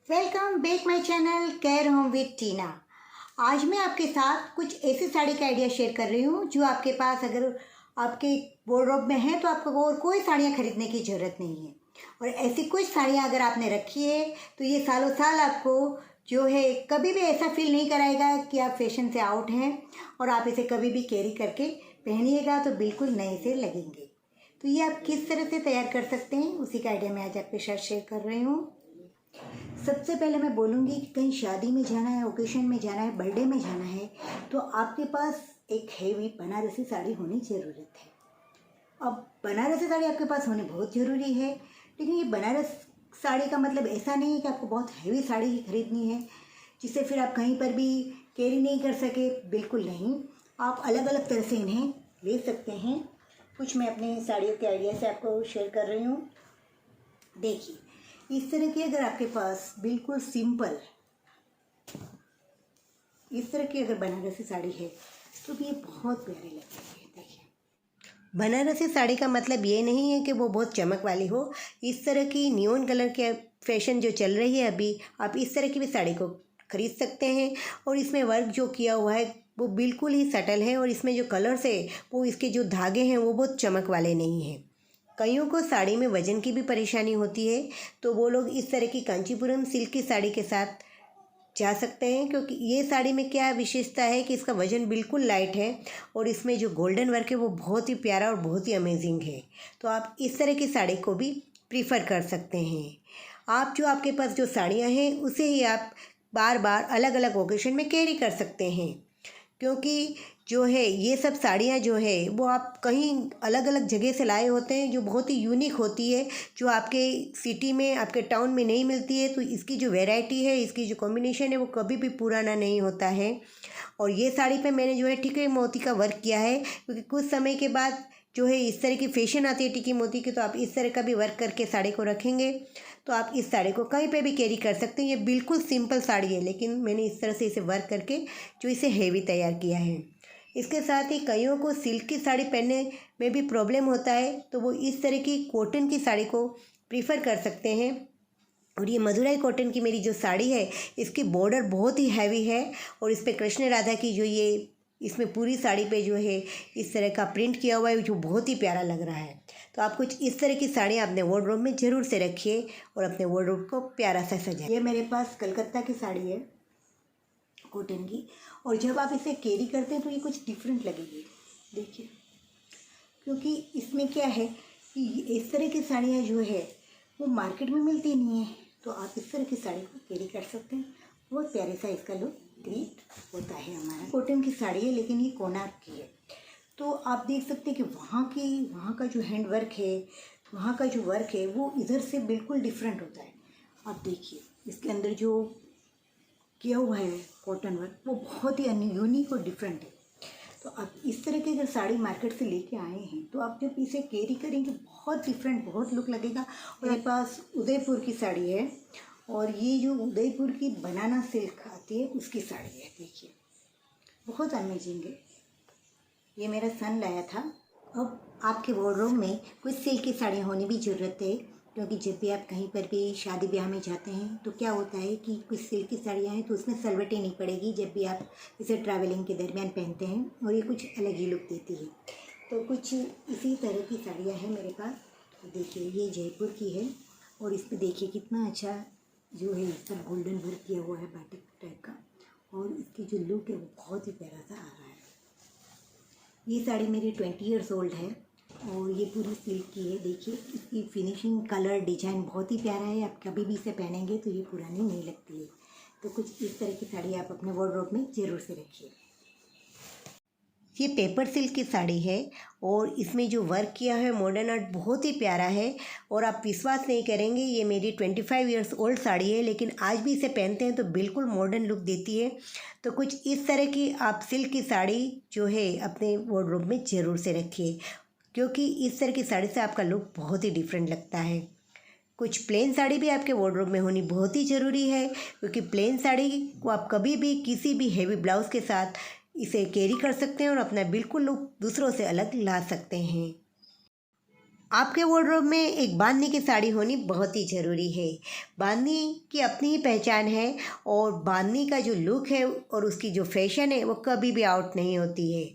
Welcome back my channel care home with Tina. आज मैं आपके साथ कुछ ऐसी साड़ी का आइडिया शेयर कर रही हूँ जो आपके पास अगर आपके वार्डरोब में है तो आपको और कोई साड़ियाँ खरीदने की ज़रूरत नहीं है। और ऐसी कुछ साड़ियाँ अगर आपने रखी है तो ये सालों साल आपको जो है कभी भी ऐसा फील नहीं कराएगा कि आप फैशन से आउट हैं, और आप इसे कभी भी कैरी करके पहनिएगा तो बिल्कुल नए से लगेंगे। तो ये आप किस तरह से तैयार कर सकते हैं उसी का आइडिया मैं आज आपके साथ शेयर कर रही हूँ। सबसे पहले मैं बोलूँगी कि कहीं शादी में जाना है, ओकेशन में जाना है, बर्थडे में जाना है तो आपके पास एक हेवी बनारसी साड़ी होनी ज़रूरत है। अब बनारसी साड़ी आपके पास होनी बहुत ज़रूरी है, लेकिन ये बनारस साड़ी का मतलब ऐसा नहीं है कि आपको बहुत हेवी साड़ी ही खरीदनी है जिससे फिर आप कहीं पर भी कैरी नहीं कर सके। बिल्कुल नहीं, आप अलग अलग तरह से इन्हें ले सकते हैं। कुछ मैं अपनी साड़ियों के आइडिया से आपको शेयर कर रही हूँ। देखिए, इस तरह की अगर आपके पास बिल्कुल सिंपल इस तरह की अगर बनारसी साड़ी है तो भी ये बहुत प्यारी लगती है। देखिए, बनारसी साड़ी का मतलब ये नहीं है कि वो बहुत चमक वाली हो। इस तरह की नियॉन कलर के फैशन जो चल रही है अभी, आप इस तरह की भी साड़ी को खरीद सकते हैं। और इसमें वर्क जो किया हुआ है वो बिल्कुल ही सटल है, और इसमें जो कलर्स है वो इसके जो धागे हैं वो बहुत चमक वाले नहीं हैं। कईयों को साड़ी में वज़न की भी परेशानी होती है तो वो लोग इस तरह की कांचीपुरम सिल्क की साड़ी के साथ जा सकते हैं, क्योंकि ये साड़ी में क्या विशेषता है कि इसका वज़न बिल्कुल लाइट है और इसमें जो गोल्डन वर्क है वो बहुत ही प्यारा और बहुत ही अमेजिंग है। तो आप इस तरह की साड़ी को भी प्रीफर कर सकते हैं। आप जो आपके पास जो साड़ियाँ हैं उसे ही आप बार बार अलग अलग ओकेशन में कैरी कर सकते हैं, क्योंकि जो है ये सब साड़ियाँ जो है वो आप कहीं अलग अलग जगह से लाए होते हैं जो बहुत ही यूनिक होती है, जो आपके सिटी में आपके टाउन में नहीं मिलती है। तो इसकी जो वैरायटी है, इसकी जो कॉम्बिनेशन है वो कभी भी पुराना नहीं होता है। और ये साड़ी पे मैंने जो है टिके मोती का वर्क किया है, क्योंकि कुछ समय के बाद जो है इस तरह की फैशन आती है टिकी मोती की, तो आप इस तरह का भी वर्क करके साड़ी को रखेंगे तो आप इस साड़ी को कहीं पे भी कैरी कर सकते हैं। ये बिल्कुल सिंपल साड़ी है, लेकिन मैंने इस तरह से इसे वर्क करके जो इसे हेवी तैयार किया है। इसके साथ ही कईयों को सिल्क की साड़ी पहनने में भी प्रॉब्लम होता है तो वो इस तरह की कॉटन की साड़ी को प्रीफर कर सकते हैं। और ये मदुराई कॉटन की मेरी जो साड़ी है इसकी बॉर्डर बहुत ही हैवी है, और इस पर कृष्ण राधा की जो ये इसमें पूरी साड़ी पे जो है इस तरह का प्रिंट किया हुआ है जो बहुत ही प्यारा लग रहा है। तो आप कुछ इस तरह की साड़ी अपने वार्डरोब में ज़रूर से रखिए और अपने वार्डरोब को प्यारा सा सजाइए। ये मेरे पास कलकत्ता की साड़ी है कॉटन की, और जब आप इसे कैरी करते हैं तो ये कुछ डिफरेंट लगेगी। देखिए, क्योंकि इसमें क्या है कि इस तरह की साड़ियाँ जो है वो मार्केट में मिलती नहीं है, तो आप इस तरह की साड़ी को कैरी कर सकते हैं। बहुत प्यारे सा इसका लुक क्रिएट होता है। हमारा कॉटन की साड़ी है लेकिन ये कोणार्क की है, तो आप देख सकते हैं कि वहाँ का जो हैंड वर्क है, वहाँ का जो वर्क है वो इधर से बिल्कुल डिफरेंट होता है। आप देखिए, इसके अंदर जो किया हुआ है कॉटन वर्क वो बहुत ही यूनिक और डिफरेंट है। तो आप इस तरह की अगर साड़ी मार्केट से लेके आए हैं तो आप जब इसे कैरी करेंगे बहुत डिफरेंट, बहुत लुक लगेगा। और मेरे पास उदयपुर की साड़ी है, और ये जो उदयपुर की बनाना सिल्क आती है उसकी साड़ी है। देखिए, बहुत अमेजिंग है। ये मेरा सन लाया था। अब आपके वार्डरोब में कुछ सिल्क की साड़ियाँ होनी भी ज़रूरत है, क्योंकि जब भी आप कहीं पर भी शादी ब्याह में जाते हैं तो क्या होता है कि कुछ सिल्क की साड़ियाँ हैं तो उसमें सलवटें नहीं पड़ेगी जब भी आप इसे ट्रैवलिंग के दरमियान पहनते हैं, और ये कुछ अलग ही लुक देती है। तो कुछ इसी तरह की साड़ियाँ हैं मेरे पास। तो देखिए, ये जयपुर की है, और इस पर देखिए कितना अच्छा जो है इस पर गोल्डन वर्क किया हुआ है बाटिक टाइप का, और इसकी जो लुक है वो बहुत ही प्यारा सा आ रहा है। ये साड़ी मेरी 20 ईयर्स ओल्ड है और ये पूरी सिल्क की है। देखिए, इसकी फिनिशिंग, कलर, डिजाइन बहुत ही प्यारा है। आप कभी भी इसे पहनेंगे तो ये पुरानी नहीं लगती है। तो कुछ इस तरह की साड़ी आप अपने वार्डरोब में ज़रूर से रखिए। ये पेपर सिल्क की साड़ी है और इसमें जो वर्क किया है मॉडर्न आर्ट बहुत ही प्यारा है, और आप विश्वास नहीं करेंगे, ये मेरी 25 ईयर्स ओल्ड साड़ी है लेकिन आज भी इसे पहनते हैं तो बिल्कुल मॉडर्न लुक देती है। तो कुछ इस तरह की आप सिल्क की साड़ी जो है अपने वार्डरोब में ज़रूर से रखिए, क्योंकि इस तरह की साड़ी से आपका लुक बहुत ही डिफरेंट लगता है। कुछ प्लेन साड़ी भी आपके वार्डरोब में होनी बहुत ही ज़रूरी है, क्योंकि प्लेन साड़ी को आप कभी भी किसी भी हेवी ब्लाउज़ के साथ इसे कैरी कर सकते हैं और अपना बिल्कुल लुक दूसरों से अलग ला सकते हैं। आपके वार्डरोब में एक बांधनी की साड़ी होनी बहुत ही ज़रूरी है। बांधनी की अपनी ही पहचान है और बांधनी का जो लुक है और उसकी जो फैशन है वो कभी भी आउट नहीं होती है।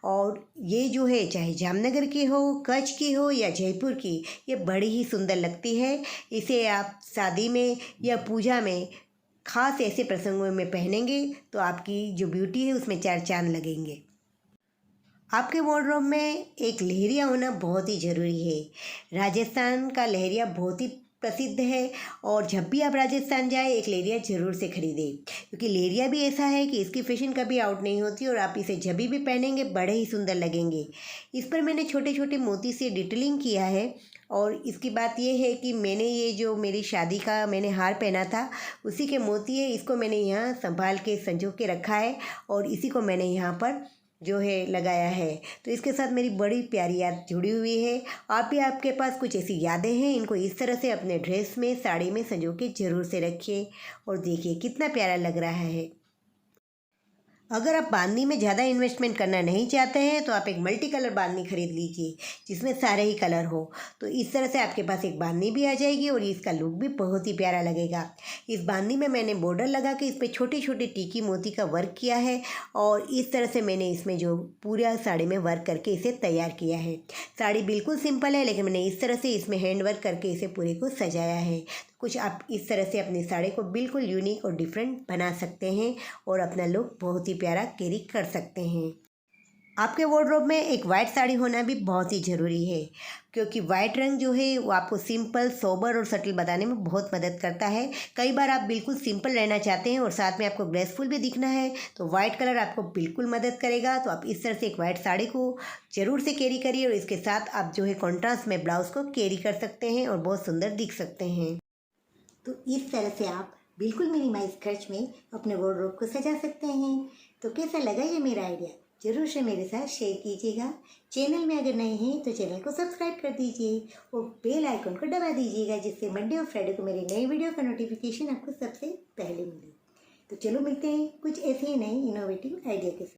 और ये जो है चाहे जामनगर की हो, कच्छ की हो या जयपुर की, ये बड़ी ही सुंदर लगती है। इसे आप शादी में या पूजा में ख़ास ऐसे प्रसंगों में पहनेंगे तो आपकी जो ब्यूटी है उसमें चार चांद लगेंगे। आपके वार्डरोब में एक लहरिया होना बहुत ही ज़रूरी है। राजस्थान का लहरिया बहुत ही प्रसिद्ध है और जब भी आप राजस्थान जाए एक लहरिया ज़रूर से खरीदें, क्योंकि लहरिया भी ऐसा है कि इसकी फैशन कभी आउट नहीं होती और आप इसे जब भी पहनेंगे बड़े ही सुंदर लगेंगे। इस पर मैंने छोटे छोटे मोती से डिटेलिंग किया है। और इसकी बात यह है कि मैंने ये जो मेरी शादी का मैंने हार पहना था उसी के मोती है, इसको मैंने यहाँ संभाल के संजो के रखा है और इसी को मैंने यहाँ पर जो है लगाया है। तो इसके साथ मेरी बड़ी प्यारी याद जुड़ी हुई है। आप भी आपके पास कुछ ऐसी यादें हैं, इनको इस तरह से अपने ड्रेस में साड़ी में संजो के ज़रूर से रखिए और देखिए कितना प्यारा लग रहा है। अगर आप बांधनी में ज़्यादा इन्वेस्टमेंट करना नहीं चाहते हैं तो आप एक मल्टी कलर बांधनी खरीद लीजिए जिसमें सारे ही कलर हो। तो इस तरह से आपके पास एक बांधनी भी आ जाएगी और इसका लुक भी बहुत ही प्यारा लगेगा। इस बांधनी में मैंने बॉर्डर लगा के इस पर छोटे छोटे टीकी मोती का वर्क किया है और इस तरह से मैंने इसमें जो पूरा साड़ी में वर्क करके इसे तैयार किया है। साड़ी बिल्कुल सिंपल है लेकिन मैंने इस तरह से इसमें हैंड वर्क करके इसे पूरे को सजाया है। कुछ आप इस तरह से अपनी साड़ी को बिल्कुल यूनिक और डिफरेंट बना सकते हैं और अपना लुक बहुत ही प्यारा कैरी कर सकते हैं। आपके वार्डरोब में एक वाइट साड़ी होना भी बहुत ही ज़रूरी है, क्योंकि वाइट रंग जो है वो आपको सिंपल, सोबर और सटल बनाने में बहुत मदद करता है। कई बार आप बिल्कुल सिंपल रहना चाहते हैं और साथ में आपको ग्रेसफुल भी दिखना है तो वाइट कलर आपको बिल्कुल मदद करेगा। तो आप इस तरह से एक वाइट साड़ी को ज़रूर से कैरी करिए और इसके साथ आप जो है कॉन्ट्रास्ट में ब्लाउज़ को कैरी कर सकते हैं और बहुत सुंदर दिख सकते हैं। तो इस तरह से आप बिल्कुल मिनिमाइज खर्च में अपने वार्डरोब को सजा सकते हैं। तो कैसा लगा ये मेरा आइडिया, ज़रूर से मेरे साथ शेयर कीजिएगा। चैनल में अगर नए हैं तो चैनल को सब्सक्राइब कर दीजिए और बेल आइकन को दबा दीजिएगा जिससे मंडे और फ्राइडे को मेरी नई वीडियो का नोटिफिकेशन आपको सबसे पहले मिले। तो चलो मिलते हैं कुछ ऐसे ही नए इनोवेटिव आइडिया के साथ।